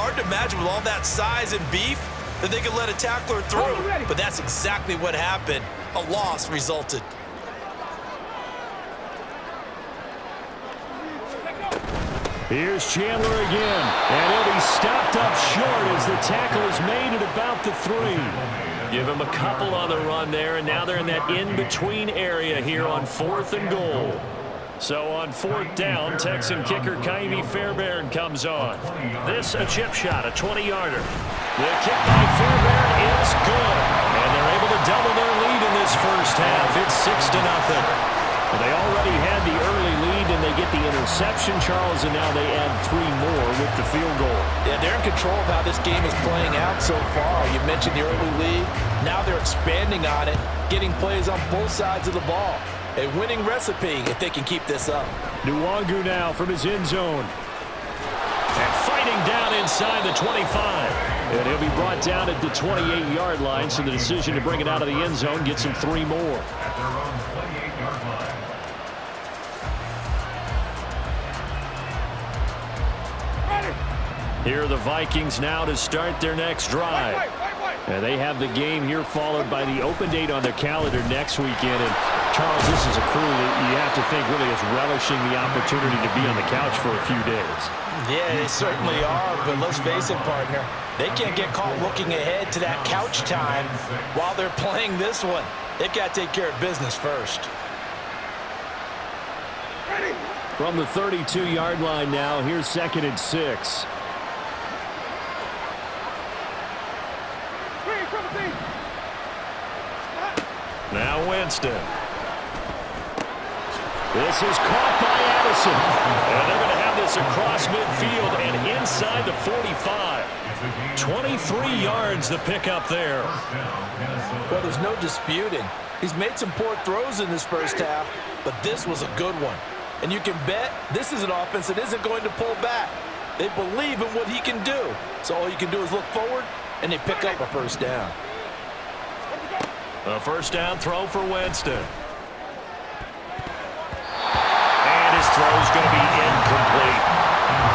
Hard to imagine with all that size and beef that they could let a tackler through. But that's exactly what happened. A loss resulted. Here's Chandler again, and he'll be stopped up short as the tackle is made at about the 3. Give him a couple on the run there, and now they're in that in-between area here on 4th and goal. So on 4th down, Texan kicker Kaimi Fairbairn comes on. This a chip shot, a 20-yarder. The kick by Fairbairn is good, and they're able to double their lead in this first half. It's 6-0. They already had the early lead, and they get the interception, Charles, and now they add 3 more with the field goal. Yeah, they're in control of how this game is playing out so far. You mentioned the early lead. Now they're expanding on it, getting plays on both sides of the ball. A winning recipe if they can keep this up. Nwangu now from his end zone. And fighting down inside the 25. And he'll be brought down at the 28-yard line, so the decision to bring it out of the end zone gets him 3 more. Here are the Vikings now to start their next drive. And they have the game here followed by the open date on their calendar next weekend. And Charles, this is a crew that you have to think really is relishing the opportunity to be on the couch for a few days. Yeah, they certainly are, but let's face it, partner. They can't get caught looking ahead to that couch time while they're playing this one. They've got to take care of business first. From the 32-yard line now, here's 2nd and 6. Now Winston. This is caught by Addison. And they're going to have this across midfield and inside the 45. 23 yards the pickup there. Well, there's no disputing. He's made some poor throws in this first half, but this was a good one. And you can bet this is an offense that isn't going to pull back. They believe in what he can do. So all you can do is look forward, and they pick up a first down. A first down throw for Winston. And his throw is going to be incomplete.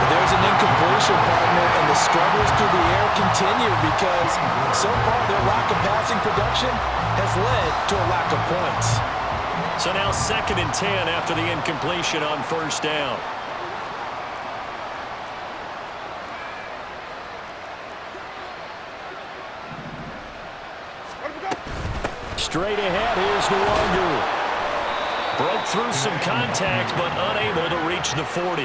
There's an incompletion, partner, and the struggles through the air continue because so far their lack of passing production has led to a lack of points. So now 2nd and 10 after the incompletion on first down. Straight ahead, here's Nwangu. Broke through some contact, but unable to reach the 40.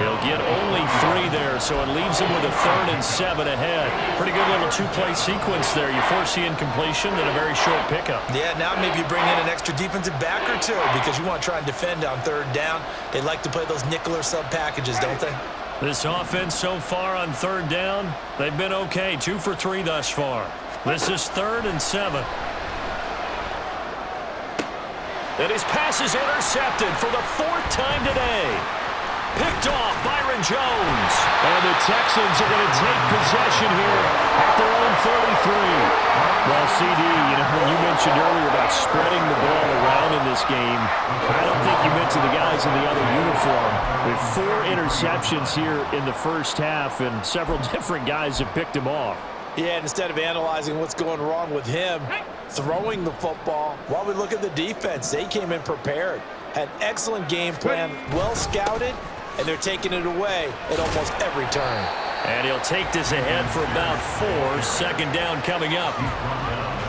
He'll get only 3 there, so it leaves him with a 3rd and 7 ahead. Pretty good little 2-play sequence there. You force the incompletion, then a very short pickup. Yeah, now maybe you bring in an extra defensive back or 2 because you want to try and defend on 3rd down. They like to play those nickel or sub packages, don't they? This offense so far on 3rd down, they've been okay. 2 for 3 thus far. This is 3rd and 7. And his pass is intercepted for the 4th time today. Picked off Byron Jones. And the Texans are going to take possession here at their own 33. Well, CD, when you mentioned earlier about spreading the ball around in this game, I don't think you mentioned the guys in the other uniform. With 4 interceptions here in the first half, and several different guys have picked him off. Yeah, and instead of analyzing what's going wrong with him, throwing the football, while we look at the defense, they came in prepared. Had an excellent game plan, well scouted, and they're taking it away at almost every turn. And he'll take this ahead for about 4. 2nd down coming up.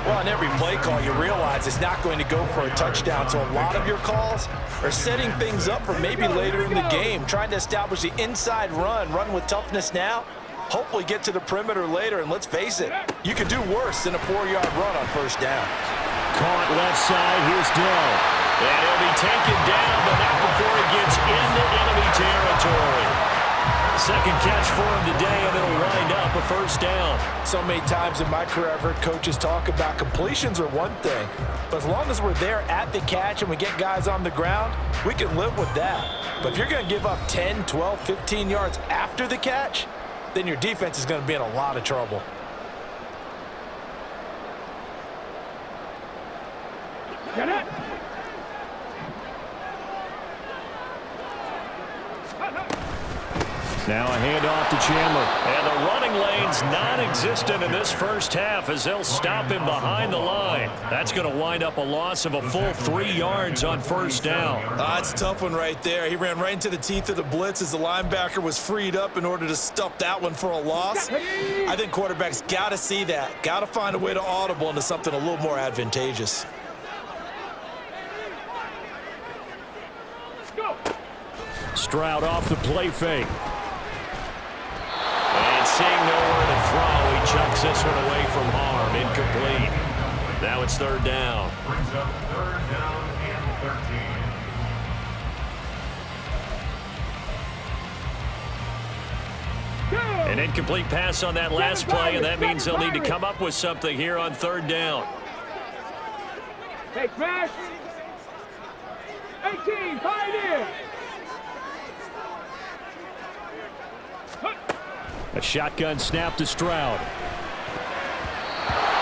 Well, on every play call, you realize it's not going to go for a touchdown, so a lot of your calls are setting things up for maybe later in the game, trying to establish the inside run with toughness now. Hopefully get to the perimeter later, and let's face it, you could do worse than a 4-yard run on first down. Caught left side, here's Dell. And he'll be taken down, but not before he gets into enemy territory. 2nd catch for him today, and it'll wind up a first down. So many times in my career, I've heard coaches talk about completions are one thing, but as long as we're there at the catch and we get guys on the ground, we can live with that. But if you're going to give up 10, 12, 15 yards after the catch, then your defense is going to be in a lot of trouble. Now a handoff to Chandler. And the running lane's non-existent in this first half as they'll stop him behind the line. That's going to wind up a loss of a full 3 yards on first down. That's a tough one right there. He ran right into the teeth of the blitz as the linebacker was freed up in order to stuff that one for a loss. I think quarterbacks got to see that. Got to find a way to audible into something a little more advantageous. Stroud off the play fake. And seeing nowhere to throw, he chucks this one away from harm. Incomplete. Now it's third down. Brings up third down and 13. An incomplete pass on that last play, and that means they'll need to come up with something here on third down. Hey, Smash! 18, Pioneer! A shotgun snap to Stroud.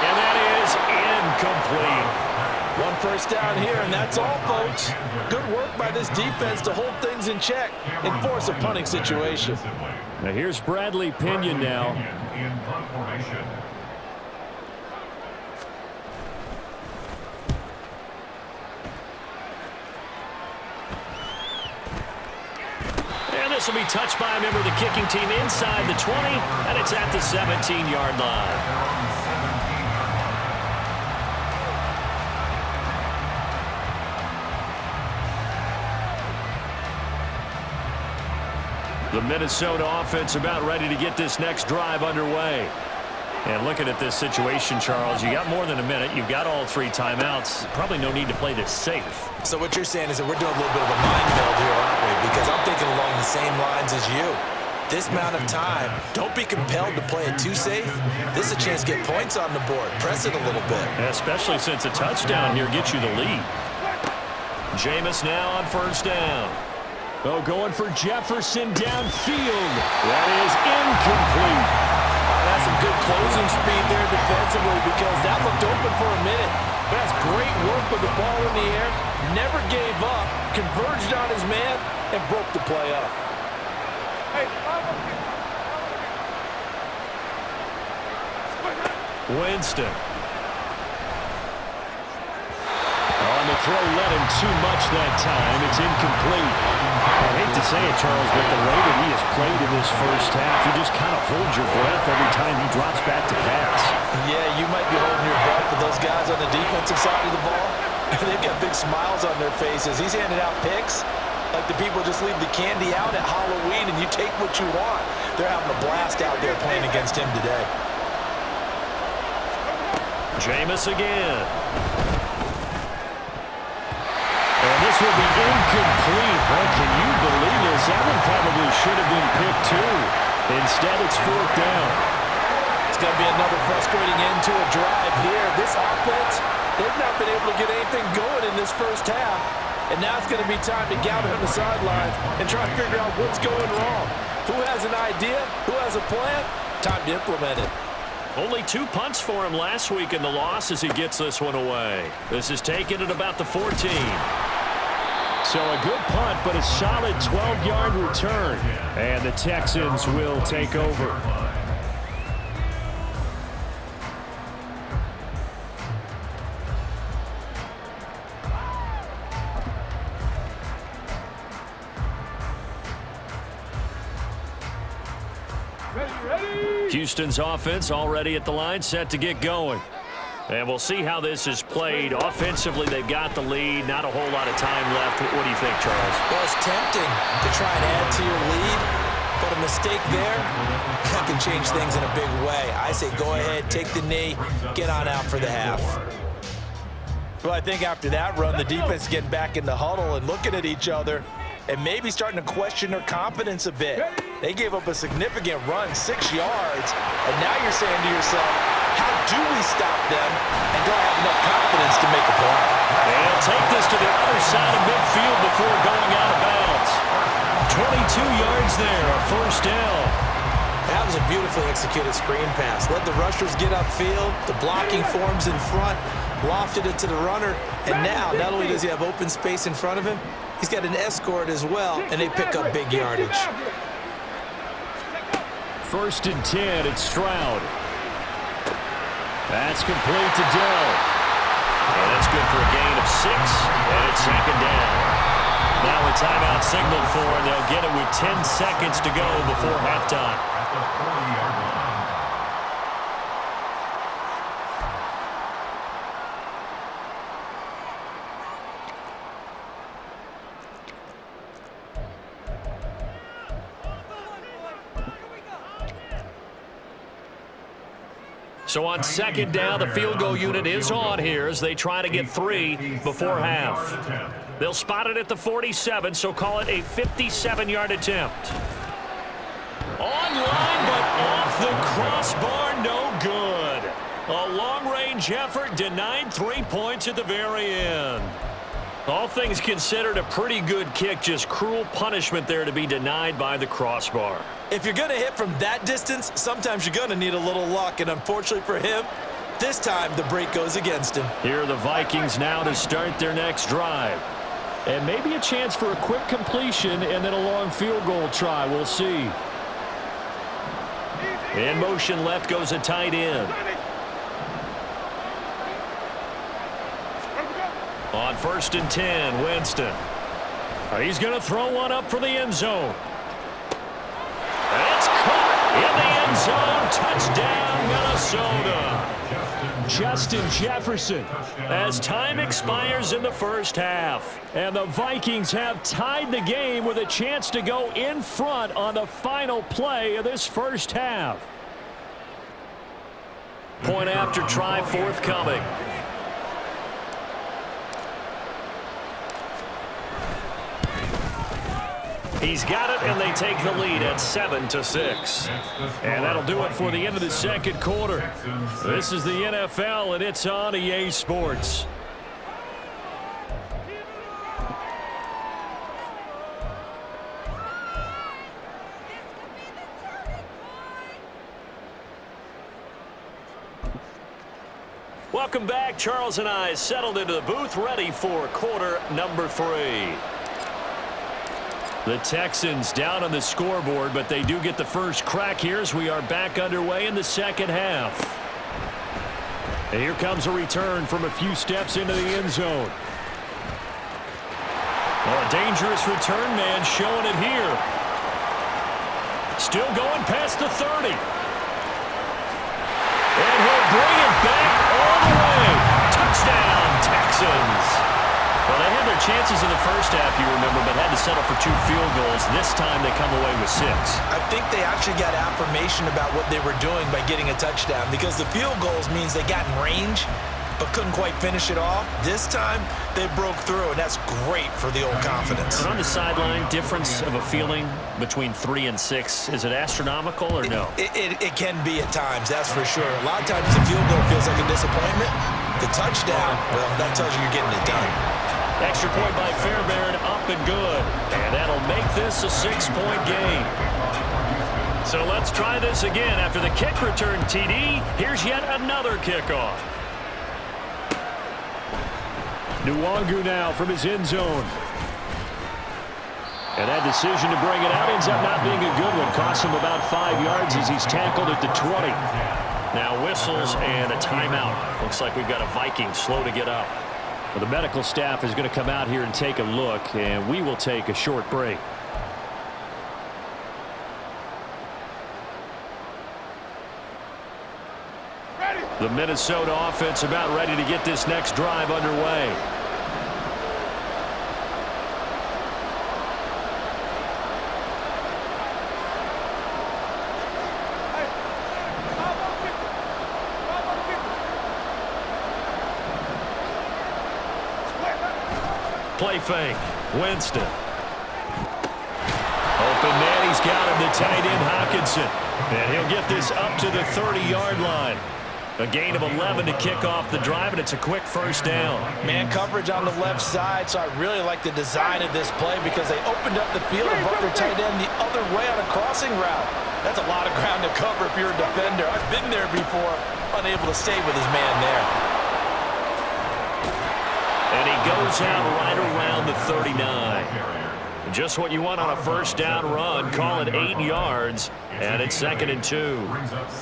And that is incomplete. 1 first down here, and that's all, folks. Good work by this defense to hold things in check and force a punting situation. Now here's Bradley Pinion now. In punt formation. And this will be touched by a member of the kicking team inside the 20, and it's at the 17-yard line. The Minnesota offense about ready to get this next drive underway. And looking at this situation, Charles, you got more than a minute. You've got all 3 timeouts. Probably no need to play this safe. So what you're saying is that we're doing a little bit of a mind meld here, aren't we? Because I'm thinking along the same lines as you. This amount of time, don't be compelled to play it too safe. This is a chance to get points on the board. Press it a little bit. Especially since a touchdown here gets you the lead. Jameis now on first down. Oh, going for Jefferson downfield. That is incomplete. That's some good closing speed there defensively because that looked open for a minute. But that's great work with the ball in the air. Never gave up, converged on his man, and broke the play up. Winston. On the throw, let him too much that time. It's incomplete. I hate to say it, Charles, but the way that he has played in this first half, you just kind of hold your breath every time he drops back to pass. Yeah, you might be holding your breath, but those guys on the defensive side of the ball, they've got big smiles on their faces. He's handing out picks like the people just leave the candy out at Halloween and you take what you want. They're having a blast out there playing against him today. Jameis again. And this will be incomplete. Well, can you believe this? That one probably should have been picked too. Instead, it's fourth down. It's going to be another frustrating end to a drive here. This offense, they've not been able to get anything going in this first half. And now it's going to be time to gather on the sidelines and try to figure out what's going wrong. Who has an idea? Who has a plan? Time to implement it. Only 2 punts for him last week in the loss as he gets this one away. This is taken at about the 14. So a good punt, but a solid 12-yard return. And the Texans will take over. Houston's offense already at the line, set to get going. And we'll see how this is played. Offensively, they've got the lead. Not a whole lot of time left. What do you think, Charles? Well, it's tempting to try and add to your lead, but a mistake there, that can change things in a big way. I say go ahead, take the knee, get on out for the half. Well, I think after that run, the defense is getting back in the huddle and looking at each other and maybe starting to question their confidence a bit. They gave up a significant run, 6 yards, and now you're saying to yourself, how do we stop them and don't have enough confidence to make a play? They'll take this to the other side of midfield before going out of bounds. 22 yards there, a first down. That was a beautifully executed screen pass. Let the rushers get upfield, the blocking forms in front, lofted it to the runner, and now not only does he have open space in front of him, he's got an escort as well, and they pick up big yardage. 1st and 10. It's Stroud. That's complete to Dell. And that's good for a gain of 6, and it's 2nd down. Now a timeout signaled for, and they'll get it with 10 seconds to go before halftime. At the 40-yard line. So on 2nd down, the field goal unit is on here as they try to get 3 before half. They'll spot it at the 47, so call it a 57-yard attempt. Online, but off the crossbar, no good. A long-range effort denied 3 points at the very end. All things considered, a pretty good kick, just cruel punishment there to be denied by the crossbar. If you're going to hit from that distance, sometimes you're going to need a little luck, and unfortunately for him, this time the break goes against him. Here are the Vikings now to start their next drive. And maybe a chance for a quick completion and then a long field goal try. We'll see. In motion left goes a tight end. On 1st and 10, Winston. He's going to throw one up for the end zone. It's caught in the end zone. Touchdown, Minnesota. Justin Jefferson. As time expires in the first half. And the Vikings have tied the game with a chance to go in front on the final play of this first half. Point after try forthcoming. He's got it, and they take the lead at 7-6. And that'll do it for the end of the second quarter. This is the NFL, and it's on EA Sports. Welcome back. Charles and I settled into the booth, ready for quarter number 3. The Texans down on the scoreboard, but they do get the first crack here as we are back underway in the second half. And here comes a return from a few steps into the end zone. Oh, a dangerous return man showing it here. Still going past the 30. And he'll bring it back all the way. Touchdown, Texans. Well, they had their chances in the first half, you remember, but had to settle for 2 field goals. This time they come away with 6. I think they actually got affirmation about what they were doing by getting a touchdown, because the field goals means they got in range but couldn't quite finish it off. This time they broke through, and that's great for the old confidence. And on the sideline, difference of a feeling between 3 and 6, is it astronomical or no? It can be at times, that's for sure. A lot of times the field goal feels like a disappointment. The touchdown, well, that tells you you're getting it done. Extra point by Fairbairn, up and good. And that'll make this a 6-point game. So let's try this again. After the kick return TD, here's yet another kickoff. Nwangu now from his end zone. And that decision to bring it out ends up not being a good one. Costs him about 5 yards as he's tackled at the 20. Now whistles and a timeout. Looks like we've got a Viking slow to get up. Well, the medical staff is going to come out here and take a look, and we will take a short break. The Minnesota offense about ready to get this next drive underway. Play fake. Winston. Open man. He's got him, the tight end Hockenson. And he'll get this up to the 30-yard line. A gain of 11 to kick off the drive, and it's a quick first down. Man coverage on the left side, so I really like the design of this play because they opened up the field and brought their tight end the other way on a crossing route. That's a lot of ground to cover if you're a defender. I've been there before, unable to stay with his man there. And he goes out right around the 39. Just what you want on a first down run. Call it 8 yards, and it's 2nd and 2.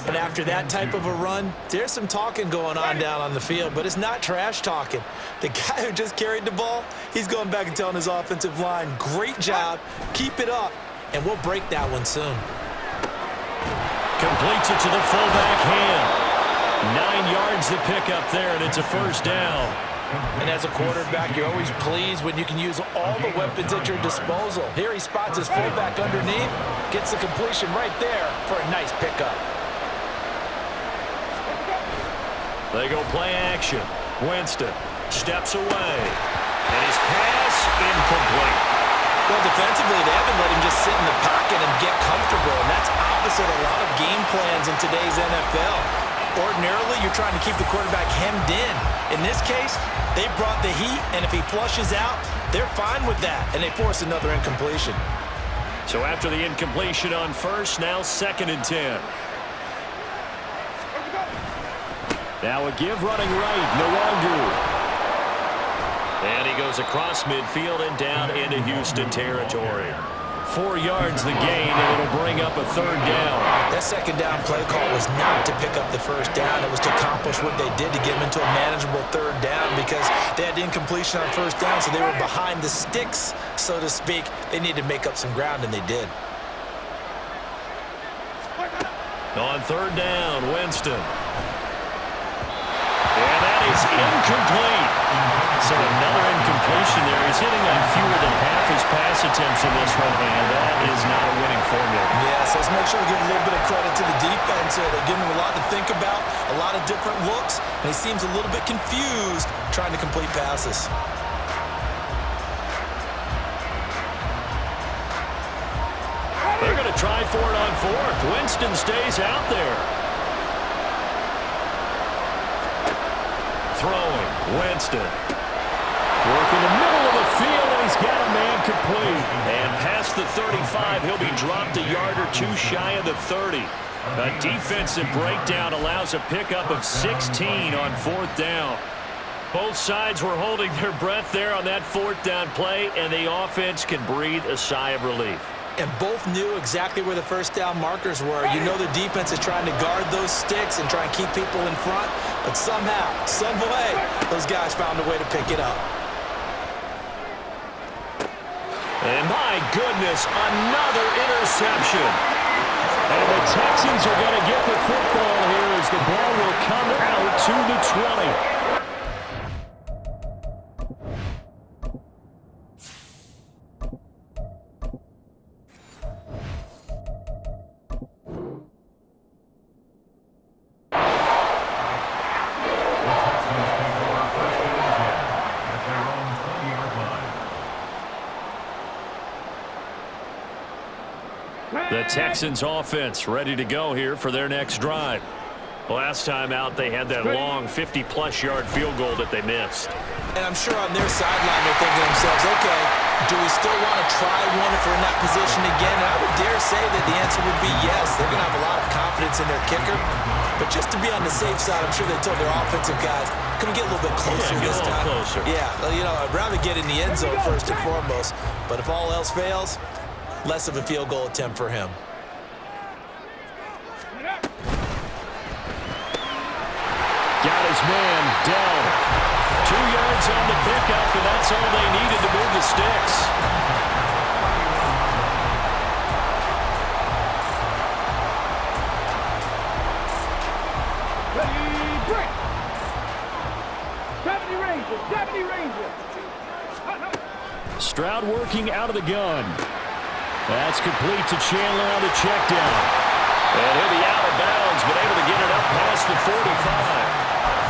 And after that type of a run, there's some talking going on down on the field, but it's not trash talking. The guy who just carried the ball, he's going back and telling his offensive line, great job, keep it up, and we'll break that one soon. Completes it to the fullback hand. 9 yards to pick up there, and it's a first down. And as a quarterback, you're always pleased when you can use all the weapons at your disposal. Here he spots his fullback underneath, gets the completion right there for a nice pickup. They go play action. Winston steps away, and his pass incomplete. Well, defensively, they haven't let him just sit in the pocket and get comfortable, and that's opposite a lot of game plans in today's NFL. Ordinarily, you're trying to keep the quarterback hemmed in. In this case, they brought the heat, and if he flushes out, they're fine with that, and they force another incompletion. So after the incompletion on first, now 2nd and 10. Now a give running right, Nwangu. And he goes across midfield and down into Houston territory. 4 yards the gain, and it'll bring up a 3rd down. That 2nd down play call was not to pick up the 1st down. It was to accomplish what they did to get them into a manageable 3rd down because they had incompletion on 1st down, so they were behind the sticks, so to speak. They needed to make up some ground, and they did. On 3rd down, Winston. And that is incomplete. So another incompletion there. He's hitting on fewer than half his pass attempts in this one, and that is not a winning formula. Yes, let's make sure we give a little bit of credit to the defense here. They're giving him a lot to think about, a lot of different looks, and he seems a little bit confused trying to complete passes. They're going to try for it on 4th. Winston stays out there. Throwing, Winston. Working the middle of the field, and he's got a man complete. And past the 35, he'll be dropped a yard or two shy of the 30. A defensive breakdown allows a pickup of 16 on 4th down. Both sides were holding their breath there on that 4th down play, and the offense can breathe a sigh of relief. And both knew exactly where the 1st down markers were. You know the defense is trying to guard those sticks and try and keep people in front, but somehow, some way, those guys found a way to pick it up. And my goodness, another interception. And the Texans are going to get the football here as the ball will come out to the 20. The Texans offense ready to go here for their next drive. Last time out, they had that long 50-plus yard field goal that they missed. And I'm sure on their sideline they're thinking to themselves, okay, do we still want to try one if we're in that position again? And I would dare say that the answer would be yes. They're going to have a lot of confidence in their kicker. But just to be on the safe side, I'm sure they told their offensive guys, can we get a little bit closer this time? Closer. Yeah, you know, I'd rather get in the end zone first and foremost. But if all else fails, less of a field goal attempt for him. Got his man down. 2 yards on the pickup, and that's all they needed to move the sticks. Ready, break. 70 Rangers, 70 Rangers. Stroud working out of the gun. That's complete to Chandler on the check down. And he'll be out of bounds, but able to get it up past the 45.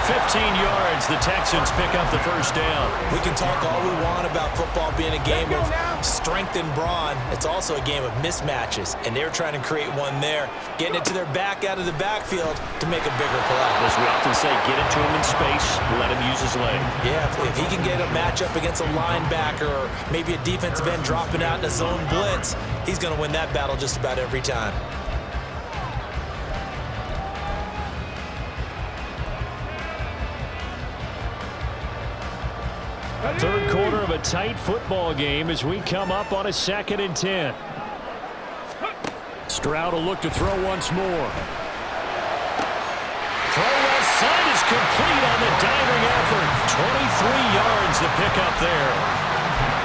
15 yards, the Texans pick up the first down. We can talk all we want about football being a game of strength and brawn. It's also a game of mismatches, and they're trying to create one there, getting it to their back out of the backfield to make a bigger play. As we often say, get it to him in space, let him use his leg. Yeah, if he can get a matchup against a linebacker or maybe a defensive end dropping out in a zone blitz, he's going to win that battle just about every time. Third quarter of a tight football game as we come up on a 2nd and 10. Stroud will look to throw once more. Throw left side is complete on the diving effort. 23 yards to pick up there.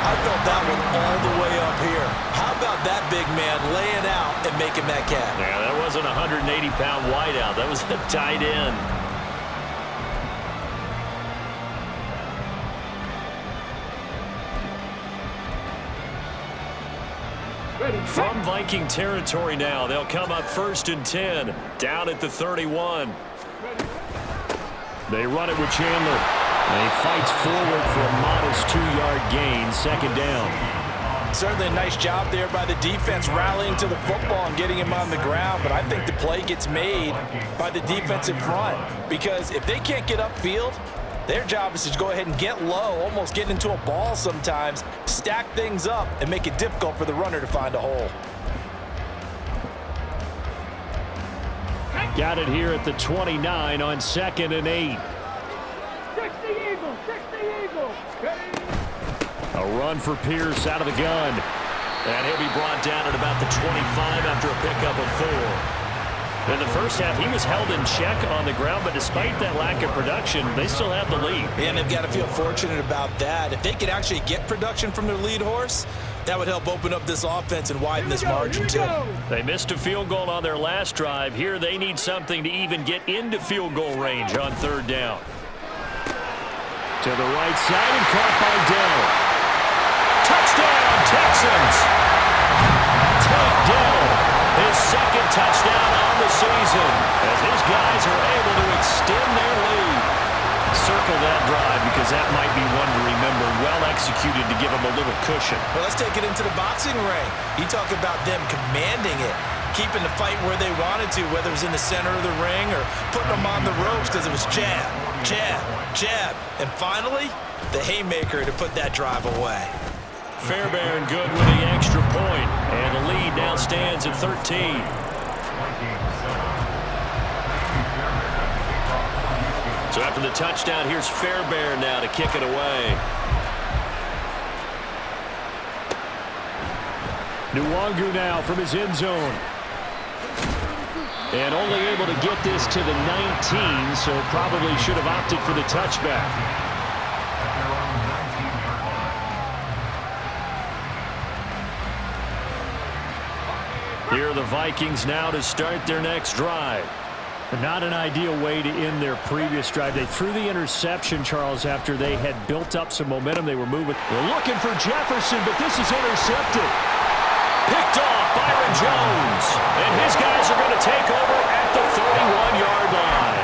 I felt that one all the way up here. How about that big man laying out and making that catch? Yeah, that wasn't a 180-pound wideout. That was a tight end. From Viking territory now, they'll come up 1st and 10, down at the 31. They run it with Chandler. And he fights forward for a modest 2-yard gain, 2nd down. Certainly a nice job there by the defense rallying to the football and getting him on the ground, but I think the play gets made by the defensive front because if they can't get upfield, their job is to go ahead and get low, almost get into a ball sometimes, stack things up, and make it difficult for the runner to find a hole. Got it here at the 29 on 2nd and 8. 60 Eagles, 60 Eagles. A run for Pierce out of the gun. And he'll be brought down at about the 25 after a pickup of 4. In the first half, he was held in check on the ground, but despite that lack of production, they still have the lead. And they've got to feel fortunate about that. If they could actually get production from their lead horse, that would help open up this offense and widen this margin too. They missed a field goal on their last drive. Here they need something to even get into field goal range on 3rd down. To the right side and caught by Dell. Touchdown, Texans! Take Dell, his 2nd touchdown on the season, as his guys are able to extend their lead. Circle that drive because that might be one to remember. Well executed to give them a little cushion. Well, let's take it into the boxing ring. You talk about them commanding it, keeping the fight where they wanted to, whether it was in the center of the ring or putting them on the ropes because it was jab, jab, jab. And finally, the haymaker to put that drive away. Fairbairn good with the extra point, and the lead now stands at 13. So after the touchdown, here's Fairbairn now to kick it away. Nwangu now from his end zone. And only able to get this to the 19, so probably should have opted for the touchback. Here are the Vikings now to start their next drive. Not an ideal way to end their previous drive. They threw the interception, Charles, after they had built up some momentum. They were moving. They're looking for Jefferson, but this is intercepted. Picked off Byron Jones. And his guys are going to take over at the 31-yard line.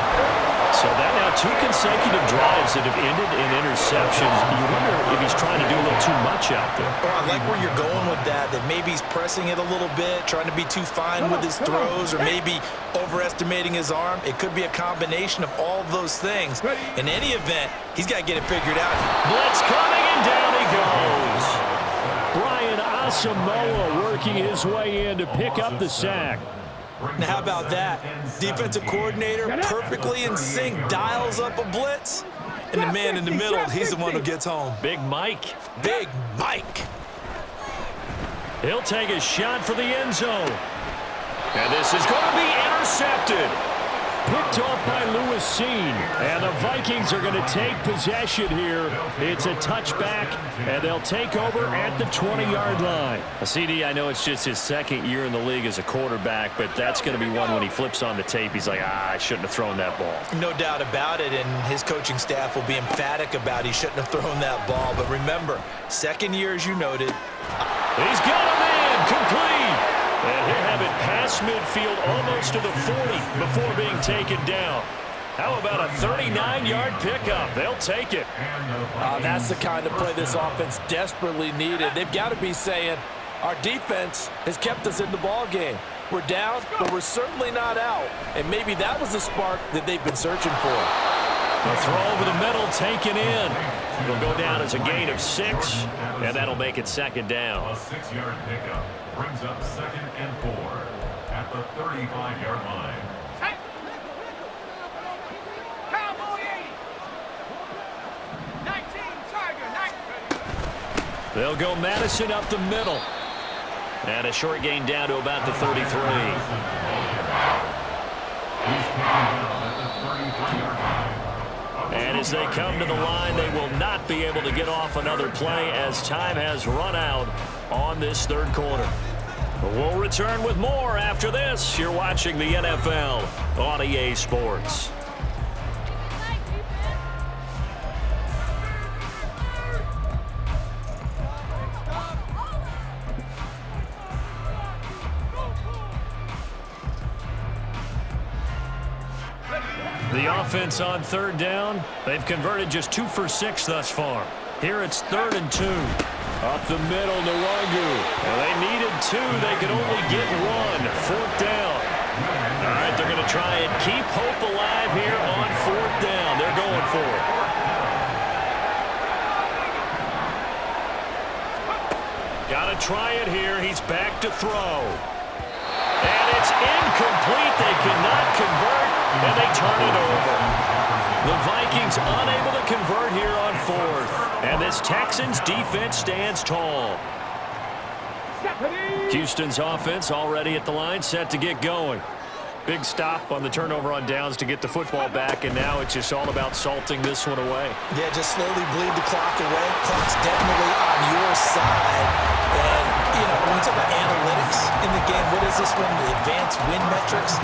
So that now 2 consecutive drives that have ended in interceptions. You wonder if he's trying to do a little too much out there. Oh, I like where you're going with that maybe he's pressing it a little bit, trying to be too fine with his throws, or maybe overestimating his arm. It could be a combination of all of those things. In any event, he's got to get it figured out. Blitz coming, and down he goes. Brian Asamoah working his way in to pick up the sack. Now, how about that? Defensive coordinator perfectly in sync, dials up a blitz, and the man in the middle, he's the one who gets home. Big Mike. Big Mike. He'll take a shot for the end zone. And this is going to be intercepted. Picked off by Lewis Seen. And the Vikings are going to take possession here. It's a touchback, and they'll take over at the 20-yard line. CD, I know it's just his 2nd year in the league as a quarterback, but that's going to be one when he flips on the tape. He's like, I shouldn't have thrown that ball. No doubt about it, and his coaching staff will be emphatic about he shouldn't have thrown that ball. But remember, 2nd year, as you noted. He's got a man complete. And he'll have it past midfield almost to the 40 before being taken down. How about a 39-yard pickup? They'll take it. That's the kind of play this offense desperately needed. They've got to be saying, our defense has kept us in the ball game. We're down, but we're certainly not out. And maybe that was the spark that they've been searching for. A throw over the middle, taken in. It'll go down as a gain of 6, and that'll make it 2nd down. A 6-yard pickup brings up 2nd and 4 at the 35-yard line. Cowboy 80. 19 Charger, 19. They'll go Madison up the middle. And a short gain down to about the 33. He's taken down at the 33-yard line. And as they come to the line, they will not be able to get off another play as time has run out on this third quarter. We'll return with more after this. You're watching the NFL on EA Sports. The offense on third down, they've converted just 2 for 6 thus far. Here it's 3rd and 2. Up the middle, Nwangu. Well, they needed 2. They could only get 1. 4th down. All right, they're going to try and keep hope alive here on 4th down. They're going for it. Got to try it here. He's back to throw. And it's incomplete. They cannot convert, and they turn it over. The Vikings unable to convert here on 4th. And this Texans defense stands tall. Houston's offense already at the line, set to get going. Big stop on the turnover on downs to get the football back, and now it's just all about salting this one away. Yeah, just slowly bleed the clock away. Clock's definitely on your side. And, you know, when we talk about analytics in the game, what is this one? The advanced win metrics?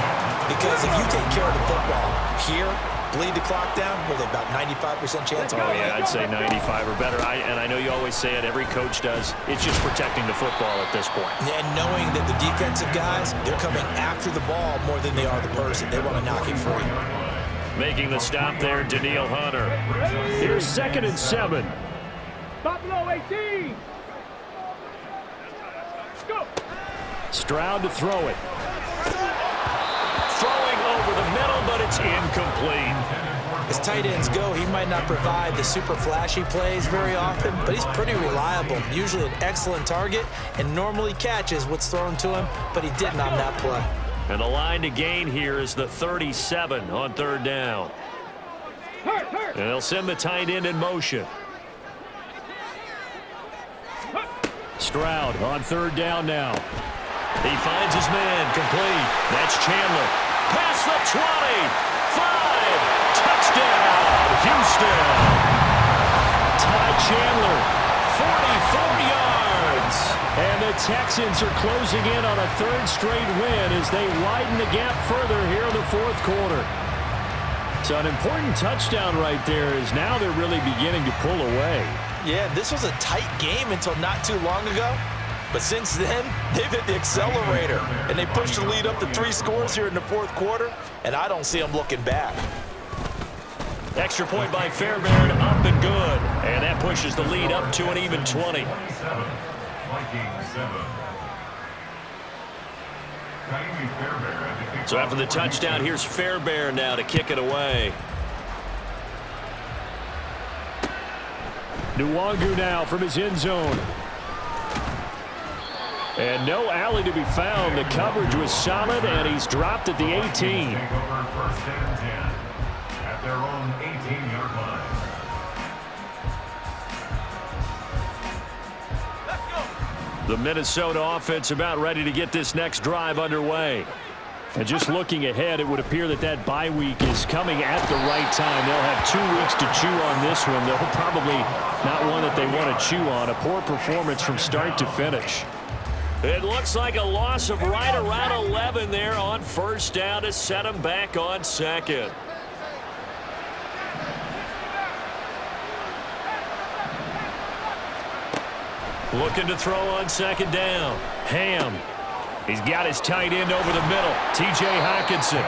Because if you take care of the football here, bleed the clock down, well, about 95% chance. Oh, yeah, I'd say 95 or better. And I know you always say it, every coach does. It's just protecting the football at this point. Yeah, and knowing that the defensive guys, they're coming after the ball more than they are the person. They want to knock it free. Making the stop there, Danielle Hunter. Here's 2nd and 7. Buffalo 18. Go. Stroud to throw it. Throwing over the middle, but it's incomplete. As tight ends go, he might not provide the super flashy plays very often, but he's pretty reliable. Usually an excellent target and normally catches what's thrown to him, but he didn't on that play. And the line to gain here is the 37 on 3rd down. And they'll send the tight end in motion. Stroud on 3rd down now. He finds his man, complete. That's Chandler. Past the 20. 5. Touchdown, Houston. Ty Chandler, 44 yards. And the Texans are closing in on a 3rd straight win as they widen the gap further here in the 4th quarter. So an important touchdown right there is now they're really beginning to pull away. Yeah, this was a tight game until not too long ago. But since then, they've hit the accelerator, and they pushed the lead up to 3 scores here in the 4th quarter, and I don't see them looking back. Extra point by Fairbairn, up and good. And that pushes the lead up to an even 20. So after the touchdown, here's Fairbairn now to kick it away. Nwangu now from his end zone. And no alley to be found. The coverage was solid, and he's dropped at the 18. Take over 1st and 10 at their own 18-yard line. The Minnesota offense about ready to get this next drive underway. And just looking ahead, it would appear that that bye week is coming at the right time. They'll have 2 weeks to chew on this one, though probably not one that they want to chew on. A poor performance from start to finish. It looks like a loss of right around 11 there on 1st down to set them back on 2nd. Looking to throw on 2nd down. Ham. He's got his tight end over the middle. T.J. Hockenson.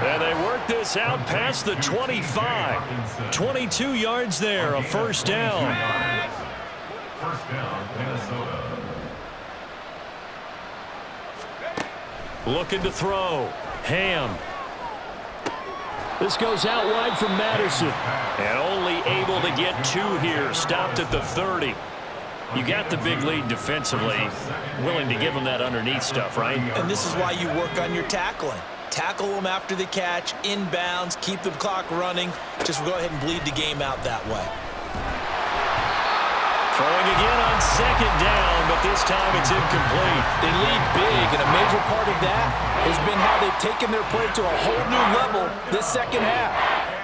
And they work this out past the 25. 22 yards there, a 1st down. 1st down, Minnesota. Looking to throw. Ham. This goes out wide from Madison. And only able to get 2 here. Stopped at the 30. You got the big lead defensively. Willing to give them that underneath stuff, right? And this is why you work on your tackling. Tackle them after the catch, inbounds, keep the clock running. Just go ahead and bleed the game out that way. Throwing again on second down, but this time it's incomplete. They lead big, and a major part of that has been how they've taken their play to a whole new level this second half.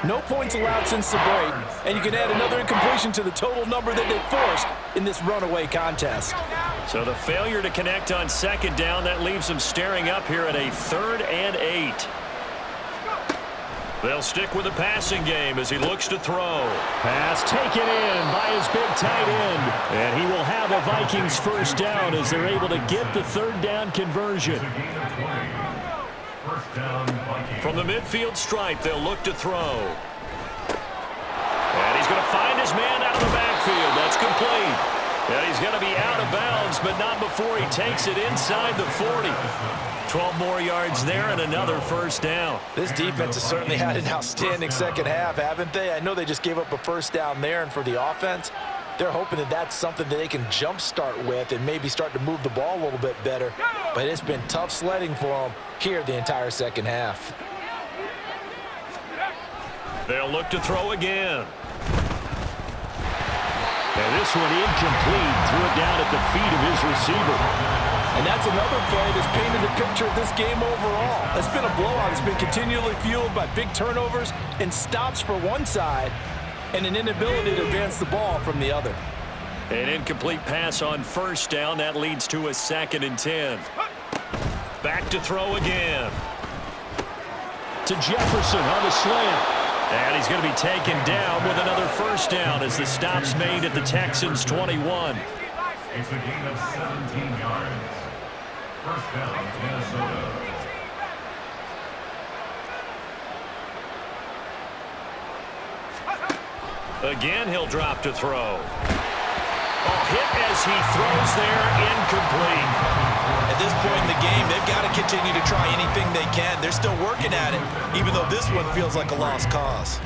No points allowed since the break, and you can add another incompletion to the total number that they forced in this runaway contest. So the failure to connect on second down, that leaves them staring up here at a 3rd and 8. They'll stick with the passing game as he looks to throw. Pass taken in by his big tight end. And he will have a Vikings first down as they're able to get the 3rd down conversion. First down, Vikings. From the midfield stripe, they'll look to throw. And he's going to find his man out of the backfield. That's complete. And he's going to be out of bounds, but not before he takes it inside the 40. 12 more yards there and another first down. This defense has certainly had an outstanding second half, haven't they? I know they just gave up a first down there, and for the offense, they're hoping that that's something that they can jumpstart with and maybe start to move the ball a little bit better. But it's been tough sledding for them here the entire second half. They'll look to throw again. And this one incomplete. Threw it down at the feet of his receiver. And that's another play that's painted the picture of this game overall. It's been a blowout. It's been continually fueled by big turnovers and stops for one side and an inability to advance the ball from the other. An incomplete pass on first down. That leads to a 2nd and 10. Back to throw again. To Jefferson on the slant. And he's going to be taken down with another first down as the stop's made at the Texans' 21. It's a gain of 17 yards. First down, Minnesota. Again, he'll drop to throw. Hit as he throws there, incomplete. At this point in the game, they've got to continue to try anything they can. They're still working at it, even though this one feels like a lost cause.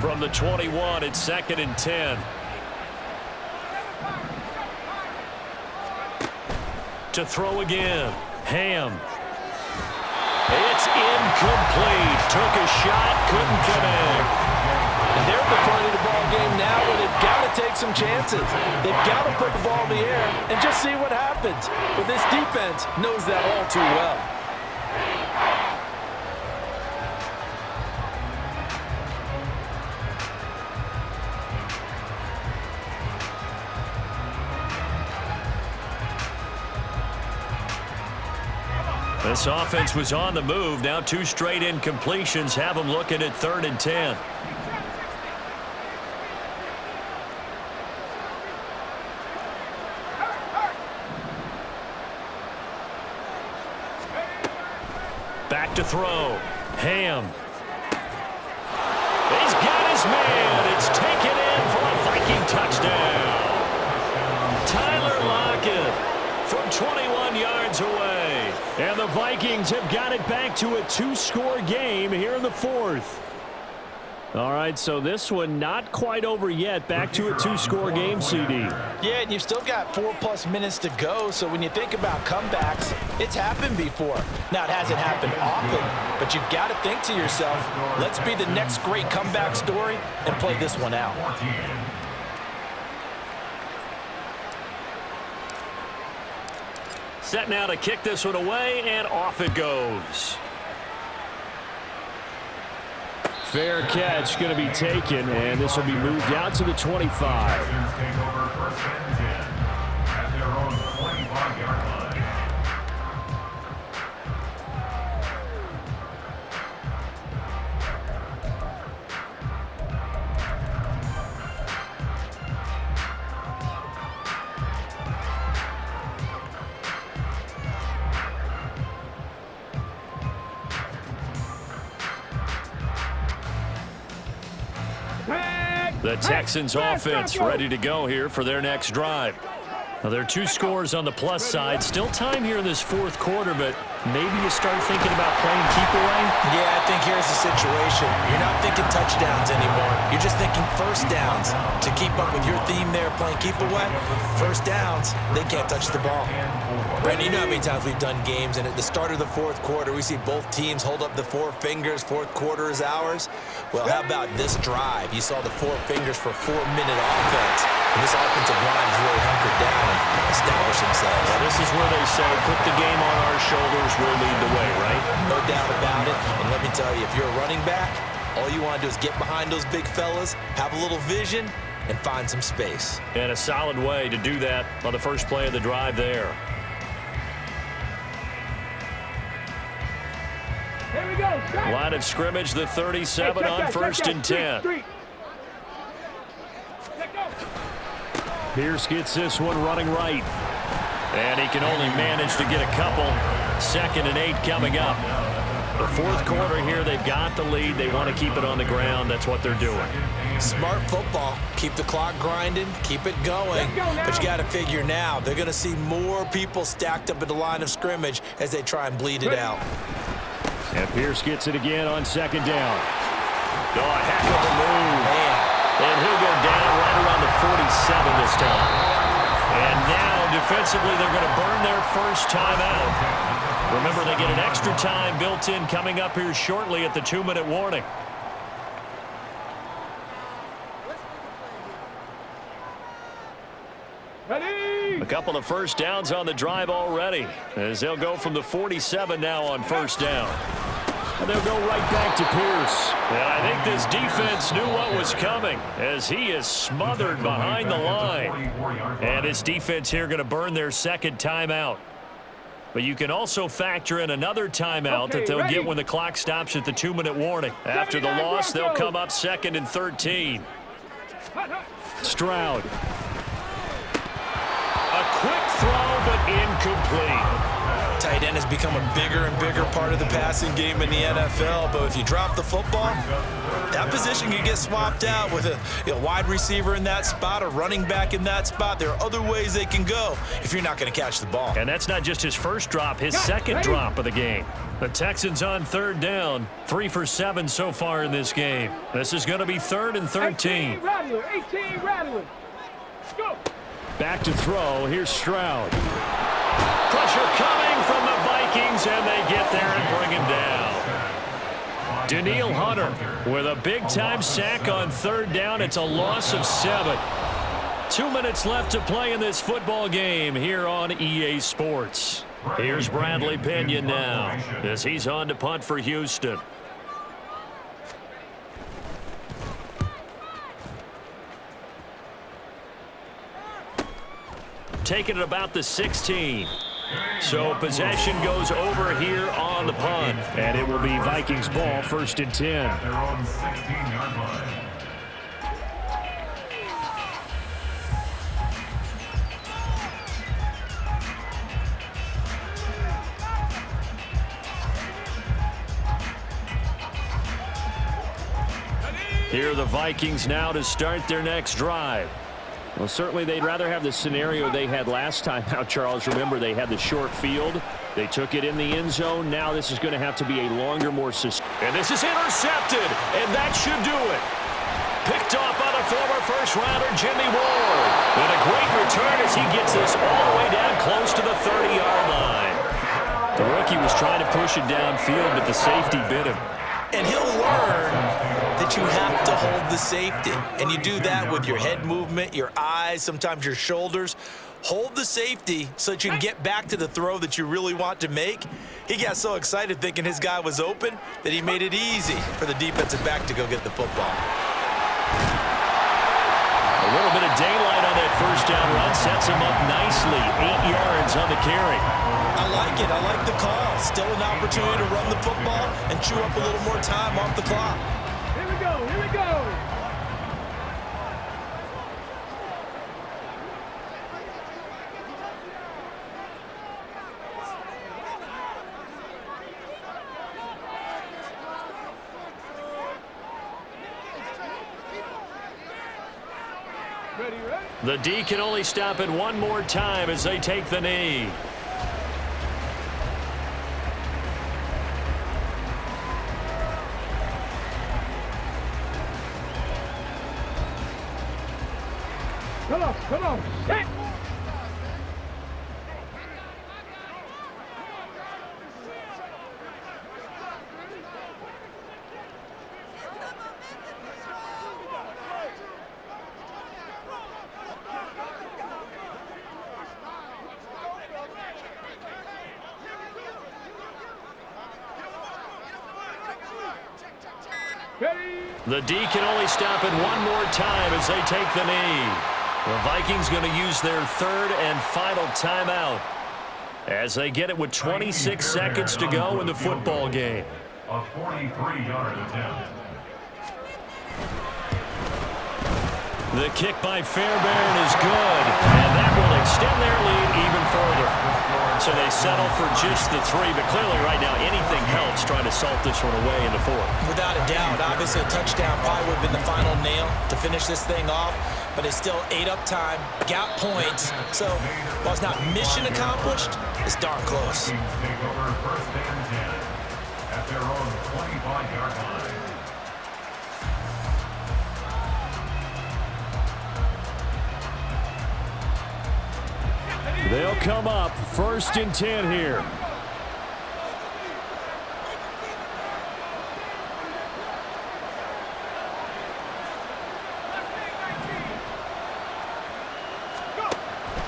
From the 21, it's 2nd and 10. To throw again. Ham. It's incomplete. Took a shot, couldn't connect. And they're at the point of the ball game now where they've got to take some chances. They've got to put the ball in the air and just see what happens. But this defense knows that all too well. This offense was on the move. Now 2 straight incompletions have them looking at 3rd and 10. Back to throw. Ham. He's got his man. It's taken in for a Viking touchdown. Tyler Lockett from 21 yards away. And the Vikings have got it back to a 2-score game here in the 4th. All right, so this one not quite over yet. Back to a 2-score game, CD. Yeah, and you've still got 4+ minutes to go, so when you think about comebacks, it's happened before. Now, it hasn't happened often, but you've got to think to yourself, let's be the next great comeback story and play this one out. Set now to kick this one away, and off it goes. Fair catch going to be taken, and this will be moved out to the 25. Texans take over 1st and 10 at their own 25-yard line. The Texans offense ready to go here for their next drive. Now, there are 2 scores on the plus side. Still time here in this 4th quarter, but maybe you start thinking about playing keep away. Yeah, I think here's the situation. You're not thinking touchdown. touchdowns anymore. You're just thinking first downs. To keep up with your theme there, playing keep away, first downs, they can't touch the ball. Brandon, you know how many times we've done games, and at the start of the fourth quarter, we see both teams hold up the four fingers, fourth quarter is ours. Well, how about this drive? You saw the four fingers for 4-minute offense, and this offensive line is really hunkered down and established themselves. Well, this is where they say, put the game on our shoulders, we'll lead the way, right? No doubt about it, and let me tell you, if you're a running back, all you want to do is get behind those big fellas, have a little vision, and find some space. And a solid way to do that on the first play of the drive there. Here we go. Line of scrimmage, the 37 on first and 10. Pierce gets this one running right. And he can only manage to get a couple. 2nd and 8 coming up. The fourth quarter here, they've got the lead. They want to keep it on the ground. That's what they're doing. Smart football. Keep the clock grinding. Keep it going. But you got to figure now, they're going to see more people stacked up at the line of scrimmage as they try and bleed it out. And Pierce gets it again on 2nd down. Oh, a heck of a move. Man. And he'll go down right around the 47 this time. And now, defensively, they're going to burn their first timeout. Remember, they get an extra time built in coming up here shortly at the 2-minute warning. Ready? A couple of first downs on the drive already, as they'll go from the 47 now on first down. And they'll go right back to Pierce. And I think this defense knew what was coming, as he is smothered behind the line. And this defense here going to burn their second timeout. But you can also factor in another timeout that they'll get when the clock stops at the 2-minute warning. After the loss, they'll come up 2nd and 13. Stroud. A quick throw, but incomplete. Tight end has become a bigger and bigger part of the passing game in the NFL, but if you drop the football, that position can get swapped out with a wide receiver in that spot, a running back in that spot. There are other ways they can go if you're not going to catch the ball. And that's not just his first drop, his second drop of the game. The Texans on 3rd down, 3 for 7 so far in this game. This is going to be 3rd and 13. 18 Rattler, 18 Rattler. Go. Back to throw. Here's Stroud. Pressure coming from the Vikings, and they get there and bring him down. Danielle Hunter with a big-time sack on 3rd down. It's a loss of 7. 2 minutes left to play in this football game here on EA Sports. Here's Bradley Pinion now as he's on to punt for Houston. Taking it about the 16. So possession goes over here on the punt. And it will be Vikings ball, 1st and 10. At their own 16-yard line. Here are the Vikings now to start their next drive. Well, certainly they'd rather have the scenario they had last time out, Charles. Remember, they had the short field. They took it in the end zone. Now this is going to have to be a longer, more sustained. And this is intercepted, and that should do it. Picked off by the former first-rounder, Jimmy Ward. And a great return as he gets this all the way down close to the 30-yard line. The rookie was trying to push it downfield, but the safety bit him. And he'll learn that you have to hold the safety. And you do that with your head movement, your eyes, sometimes your shoulders. Hold the safety so that you can get back to the throw that you really want to make. He got so excited thinking his guy was open that he made it easy for the defensive back to go get the football. A little bit of daylight on that first down run sets him up nicely. 8 yards on the carry. I like it. I like the call. Still an opportunity to run the football and chew up a little more time off the clock. Here we go. Here we go. Ready, ready? The D can only stop it one more time as they take the knee. Come on. Hit. The D can only stop it one more time as they take the knee. The Vikings going to use their third and final timeout as they get it with 26 seconds to go in the football game. A 43-yard attempt. The kick by Fairbairn is good, and that will extend their lead even further. So they settle for just the 3, but clearly right now anything helps trying to salt this one away in the 4th. Without a doubt, obviously a touchdown probably would have been the final nail to finish this thing off, but it's still ate up time, got points, so while it's not mission accomplished, it's darn close. Vikings take over first and 10 at their own 25-yard line. They'll come up first and 10 here.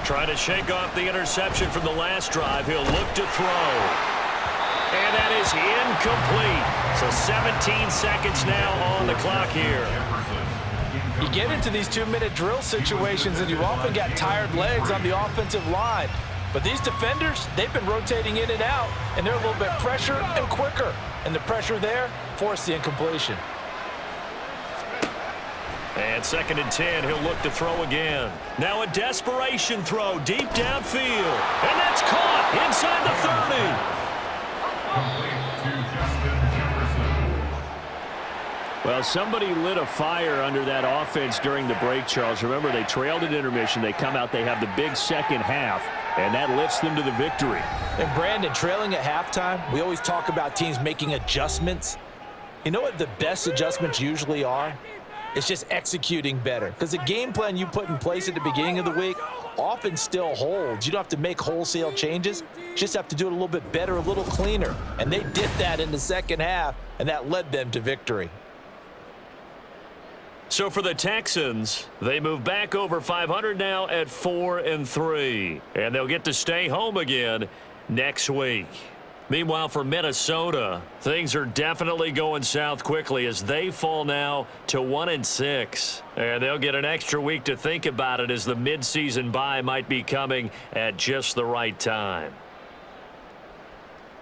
Trying to shake off the interception from the last drive. He'll look to throw. And that is incomplete. So 17 seconds now on the clock here. You get into these 2-minute drill situations and you often got tired legs on the offensive line. But these defenders, they've been rotating in and out, and they're a little bit fresher and quicker. And the pressure there forced the incompletion. And second and 10, he'll look to throw again. Now a desperation throw deep downfield. And that's caught inside the 30. Complete to Justin Jefferson. Well, somebody lit a fire under that offense during the break, Charles. Remember, they trailed at intermission. They come out, they have the big second half, and that lifts them to the victory. And Brandon, trailing at halftime, we always talk about teams making adjustments. You know what the best adjustments usually are? It's just executing better. Because the game plan you put in place at the beginning of the week often still holds. You don't have to make wholesale changes. You just have to do it a little bit better, a little cleaner. And they did that in the second half, and that led them to victory. So for the Texans, they move back over 500 now at 4-3. And they'll get to stay home again next week. Meanwhile, for Minnesota, things are definitely going south quickly as they fall now to 1-6. And they'll get an extra week to think about it as the midseason bye might be coming at just the right time.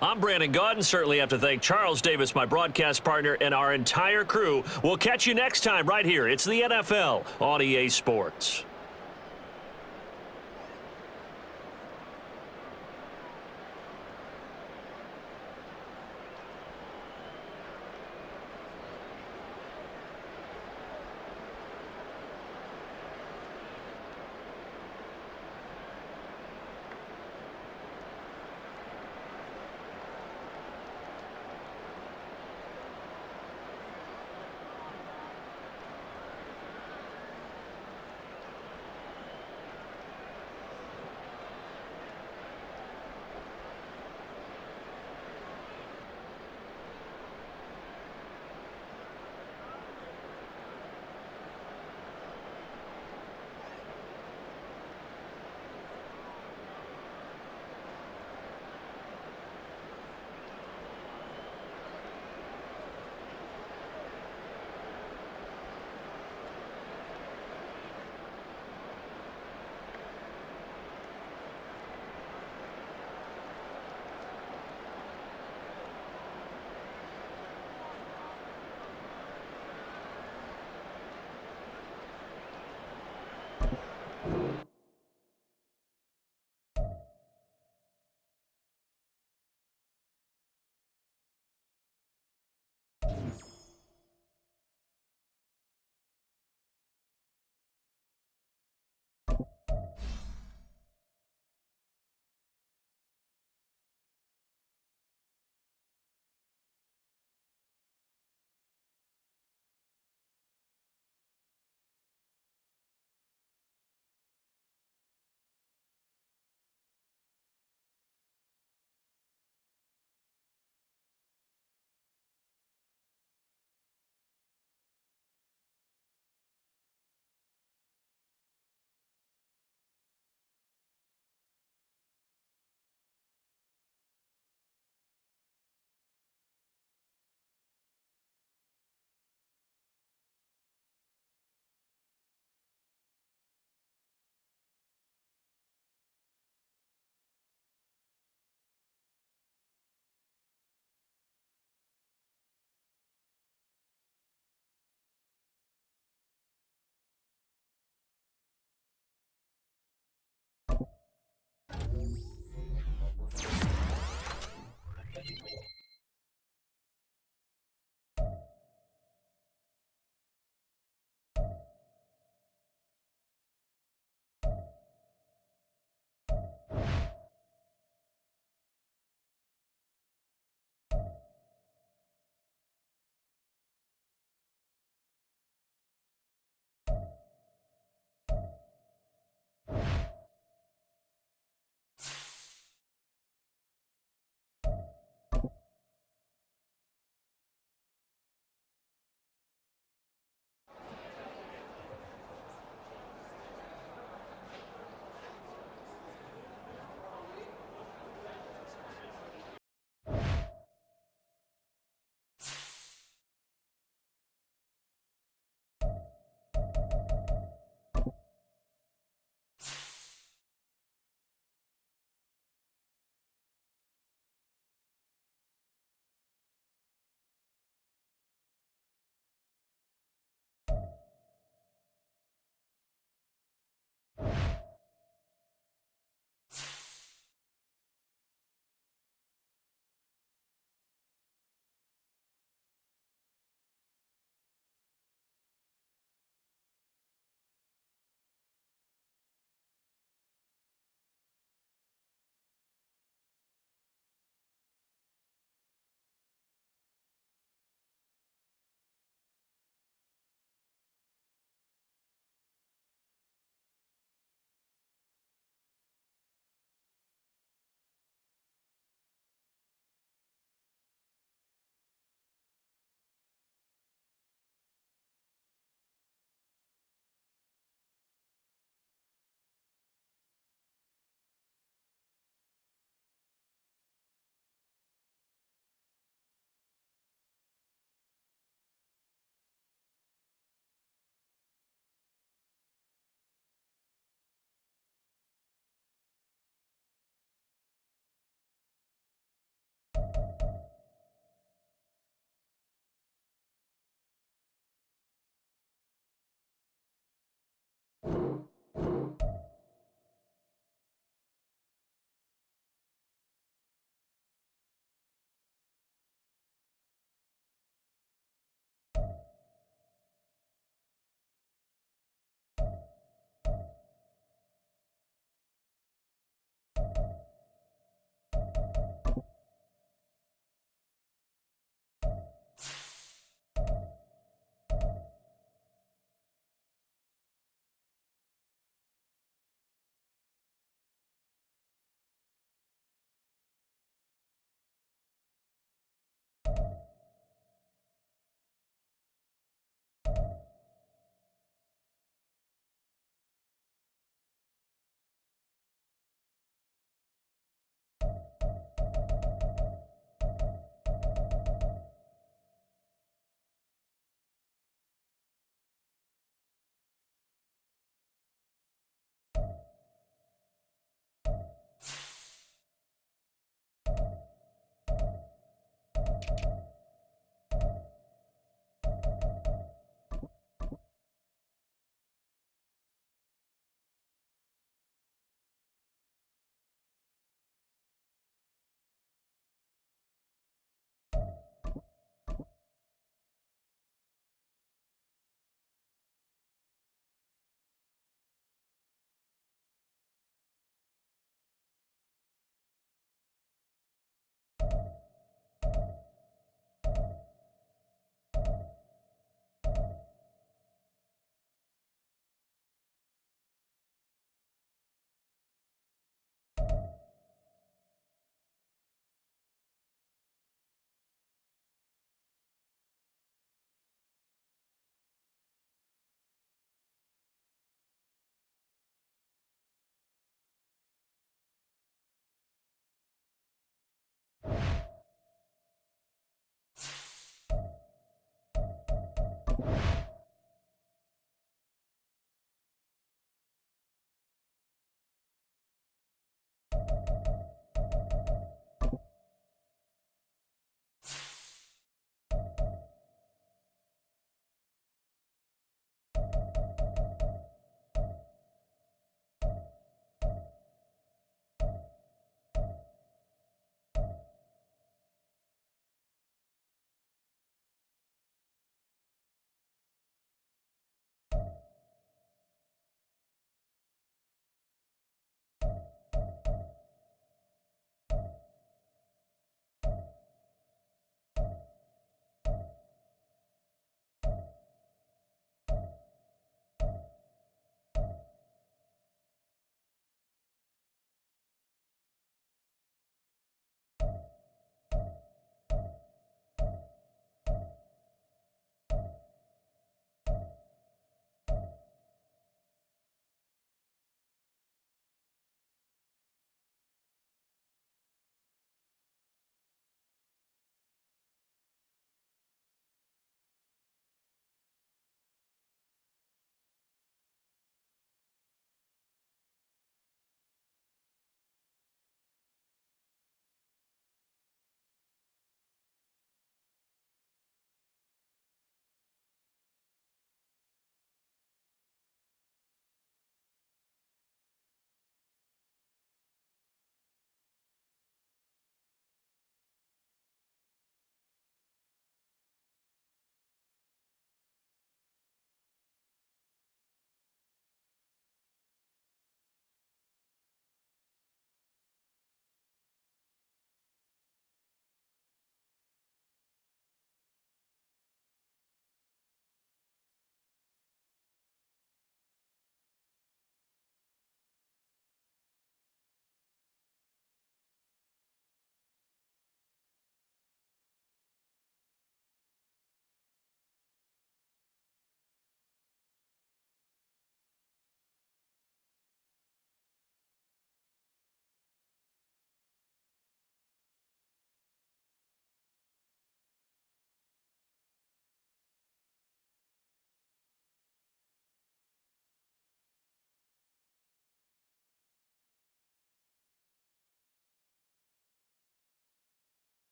I'm Brandon Gaudin. Certainly have to thank Charles Davis, my broadcast partner, and our entire crew. We'll catch you next time right here. It's the NFL on EA Sports.